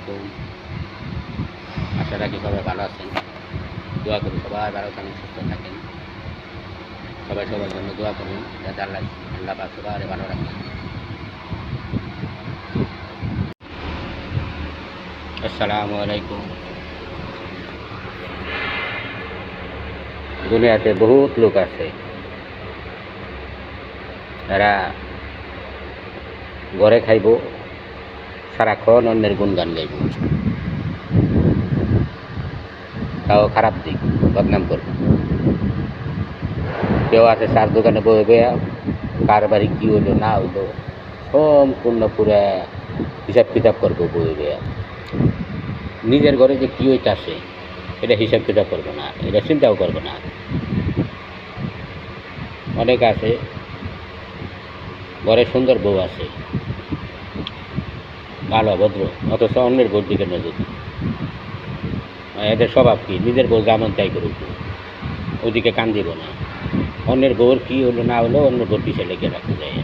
আলাইকুম। আশা রাখি সবাই ভালো আছেন। দোয়া করি সবাই ভালো থাকেন, সুস্থ থাকেন। সবাই সবার জন্য দোয়া করুন যাতে আল্লাহ পাক সবাই ভালো রাখেন। আসসালামু আলাইকুম। দুনিয়াতে বহুত লোক আছে, এরা ঘরে খাইব, সারাক্ষণ অন্যের গুণগান গাইব, তাও খারাপ দিক, বদনাম করবে। কেউ আছে সার দোকানে বয়ে বয়া কার বাড়ি কী হইলো না হইলো সম্পূর্ণ পুরা হিসাব কিতাব করবো বয়ে বয়া। নিজের ঘরে যে কী হইতাছে এটা হিসাব কিতাব করবো না, এটা চিন্তাও করবো না। অনেক আছে ঘরে সুন্দর বউ আছে, ভালো ভদ্র, অথচ অন্যের বউর দিকে নজর। এদের স্বভাব কি, নিজের বউ যেমন তাই করুক, ওদিকে কান দিব না। অন্যের বউর কী হলো না হলো অন্যের বউর পিছিয়ে লেগে রাখতে যায়।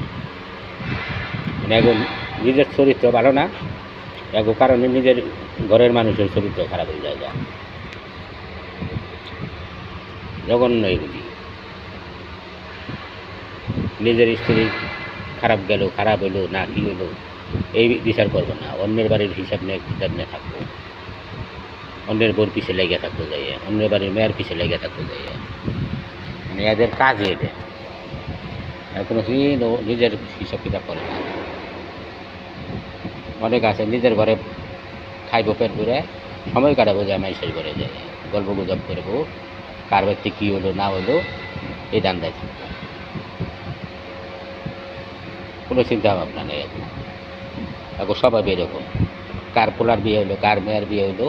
মানে এখন নিজের চরিত্র ভালো না, এক কারণে নিজের ঘরের মানুষের চরিত্র খারাপ হয়ে যায়। জঘন্য এগুলি। নিজের স্ত্রী খারাপ গেল, খারাপ হইলো না কী হইলো এই বিচার করবো না, অন্যের বাড়ির হিসাব নিয়ে কিতাব নিয়ে থাকবো। অন্যের বোর পিছিয়ে লেগে থাকতে যাই, অন্যের বাড়ির মেয়ের পিছিয়ে লেগে থাকতে যাই। মানে এদের কাজই এটা, কোনো নিজের হিসাব কিতাব করে না। অনেক আছে নিজের ঘরে খাইব পেট ভরে, সময় কাটাবো যায় মানুষের ঘরে যায়, গল্প গুজব করবো, কার ব্যক্তি কী হলো না হলো এই দান্দায় থাকবো। কোনো চিন্তা ভাবনা নেই এখন সবাই এরকম। কার পোলার বিয়ে হইলো, কার মেয়ের বিয়ে হইলো,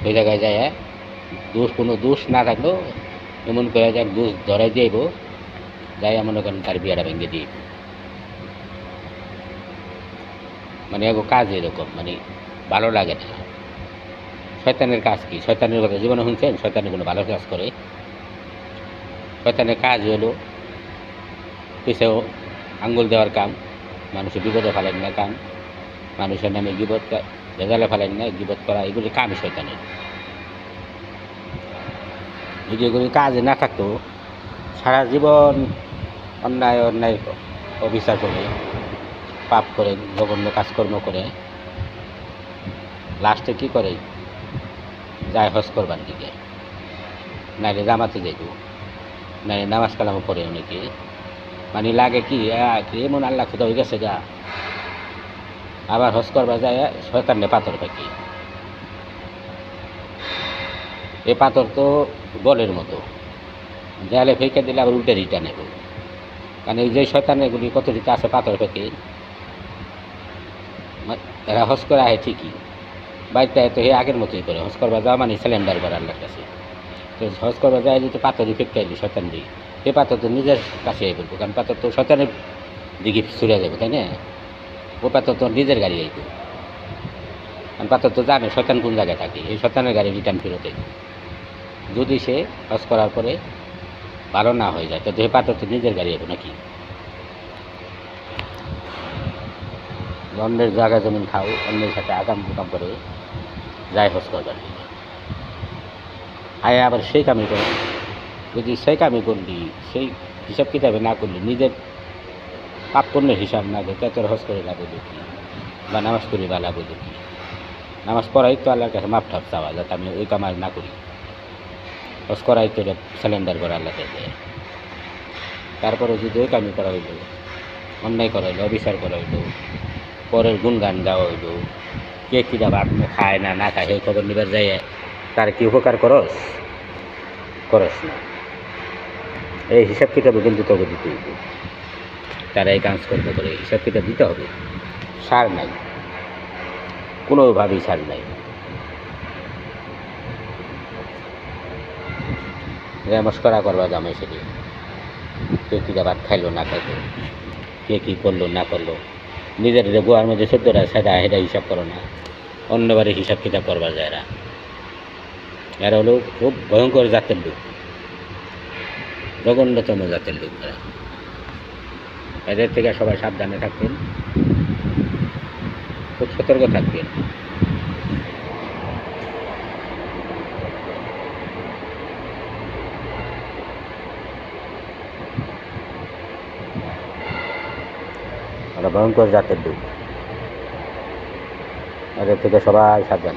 ওই জায়গায় যায় কোনো দোষ না থাকলেও এমন করে যায় দোষ ধরাই দিয়েব, যাই মনে করেন তার বিয়েটা ভেঙে দিয়ে। মানে এগো কাজ এরকম, মানে ভালো লাগে না। শয়তানের কাজ কি? শয়তানের কথা জীবনে শুনছেন? শয়তানের কোনো ভালো কাজ করে? শয়তানের কাজ হলো পিছেও আঙ্গুল দেওয়ার কাম, মানুষের বিপদে ফেলেন না কাম, মানুষের নামে গিবত ভেজালে ফেলেন না, গিবত করা, এগুলি কামই শয়তানের। যদি এগুলি কাজে না থাকতো, সারা জীবন অন্যায় অন্যায় অবিচার করে, পাপ করে, জঘন্য কাজকর্ম করে, লাস্টে কী করে যায় হজ করবার দিকে, নাইলে জামাতে যাইব, নাইলে নামাজ কালামও পড়ে অনেকে। মানে লাগে কি এমন আল্লাহ খুদা হয়ে গেছে গা, আবার হজ করবার যায় শয়তানে পাথর পাকি। এ পাথর তো বলের মতো, দেয়ালে ফেঁকে দিলে আবার উল্টে রিটার্ন নেব। কারণ এই যে শয়তান এগুলি কত রিটা আছে পাথর ফেঁকে, এরা হজ করে আহে ঠিকই, বাড়িতে তো হে আগের মতোই করে। হজ করবার যাওয়া মানে সিলিন্ডার করা আল্লাহর কাছে। তো হজ করবার যায় যদি পাথরই ফেঁকে আইলি শয়তান দিই, এই পাথর তো নিজের কাছে আই বলবো, কারণ পাথর তো শয়তানের দিকে চলে যাবে, তাই না? ও পাথর তো নিজের গাড়ি আইব, কারণ পাথর তো জানে শয়তান কোন জায়গায় থাকে, এই শয়তানের গাড়ি রিটার্ন ফেরত আইব। যদি সে হজ করার পরে ভালো না হয়ে যায়, তো এই পাথর তো নিজের গাড়ি আইব নাকি? অন্যের জায়গা জমিন খাও, অন্যের সাথে আগাম বুকাম করে যাই হজ করবার দিকে আয়, আবার সেই কামই করে। যদি সেই কামই করলি, সেই হিসাব কিতাবে না করলি, নিজের পাপ পুণ্যের হিসাব না করে তোর হজ করে লাভ হইল কি, বা নামাজ করি বা লাভ হইল কি? নামাজ পড়াই তো আল্লাহর কাছে মাপ ঠাপ চাওয়া, যাতে আমি ওই কামাল না করি। হজ করাই তো এটা সিলিন্ডার করে আল্লাহকে দেয়। তারপরে যদি ওই কামই করা হইল, অন্যায় করা হইলো, অবিচার করা হইলো, পরের গুণগান গাওয়া হইলো, কে কীটা ভাত খায় না না খায় সেই খবর নিবার যাই, তার কি উপকার করস? করস না। এই হিসাব কিতাবও কিন্তু তোকে দিতে হইব। তারা এই কাজ করতে করে হিসাব কিতাব দিতে হবে। সার নাই, কোনোভাবেই সার নাই। মস্করা করবা জামাই সেটি, কে কীটা ভাত খাইলো না খাইলো, কে কী করলো না করলো, নিজের যে গোয়ার মধ্যে সদ্যটা সেটা সেটা হিসাব করো না, অন্যবারে হিসাব কিতাব করবার যায়। এরা হলো খুব ভয়ঙ্কর জাতের লোক, জঘন্যতম জাতের লোক এরা। এদের থেকে সবাই সাবধানে থাকবেন, খুব সতর্ক থাকবেন। এটা ভয়ঙ্কর জাতের লোক, এদের থেকে সবাই সাবধান।